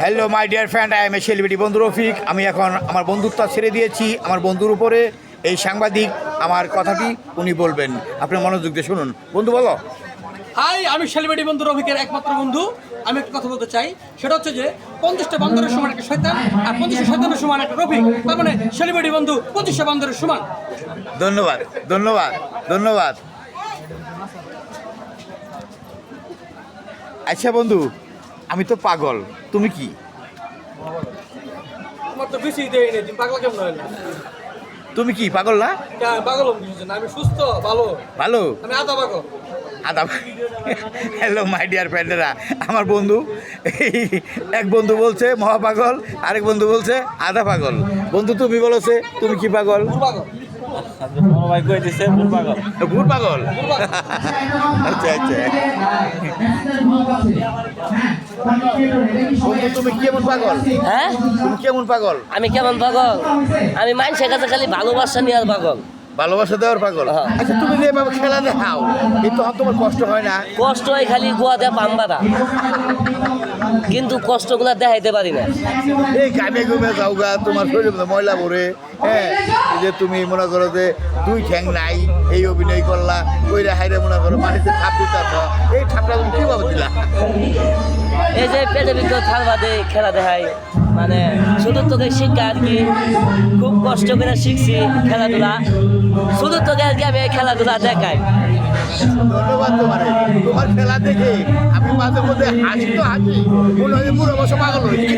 Hello my dear friend, I M A celebrity বন্ধু রফিক। আমি এখন আমার বন্ধুত্ব ছেড়ে দিয়েছি আমার বন্ধুর উপরে। এই সাংবাদিক আমার কথাটি উনি বলবেন, আপনি মনোযোগ দিয়ে শুনুন। বন্ধু বলো। হাই, আমি সেলিব্রিটি বন্ধু রফিকের একমাত্র বন্ধু। আমি একটা কথা বলতে চাই, সেটা হচ্ছে যে 50টা বান্দরের সমান একটা শয়তান, আর 25টা শয়তানের সমান একটা রফিক। তার মানে সেলিব্রিটি বন্ধু 25টা বান্দরের সমান। ধন্যবাদ ধন্যবাদ ধন্যবাদ। আচ্ছা বন্ধু, আমি তো পাগল, তুমি কি? আমার তো বেশি দেয় নেই, তুমি পাগলা কেমন হলো? তুমি কি পাগল না? পাগল না, আমি সুস্থ ভালো ভালো আমি আধা পাগল। আদা। হ্যালো মাই ডিয়ার ফ্রেন্ডেরা, আমার বন্ধু এক বন্ধু বলছে মহাপাগল, আরেক বন্ধু বলছে আধা পাগল। বন্ধু তুমি বলেছে তুমি কি পাগল? পাগল ভূত পাগল। আচ্ছা আচ্ছা। বন্ধু তুমি কেমন পাগল? হ্যাঁ, তুমি কেমন পাগল? আমি কেমন পাগল? আমি মানুষের কাছে খালি ভালোবাসা নিয়ে আর পাগল, ভালোবাসা দেওয়ার পাগল। হ্যাঁ। আচ্ছা তুমি যে এভাবে খেলা দেখাও, এই তখন তোমার কষ্ট হয় না? কষ্ট হয় খালি গোয়া দেয় পাম্বারা, কিন্তু কষ্টগুলা দেখাইতে পারি না। এই কামে ঘুমে যাও গা, তোমার শরীরে মধ্যে ময়লা ভরে। হ্যাঁ, এই যে তুমি মনে করো যে দুই ঠ্যাং নাই, এই অভিনয় করলা, কইরা হাইরে মনে করো মাটিতে ঠাপ দিতে, এই ঠাপটা তুমি কিভাবে দিলা? এই যে পেটে ভিতর থাল বাদে খেলা দেখাই, মানে ছোট থেকে শিক্ষা আর কি, খুব কষ্ট করে শিখছি খেলাধুলা। ছোট থেকে আর কি আমি এই খেলাধুলা দেখাই। ধন্যবাদ তোমার। তোমার খেলা দেখে আমি মাঝে মধ্যে হাসি তো হাসি, মনে হয় পুরো বছর পাগল হয়েছি।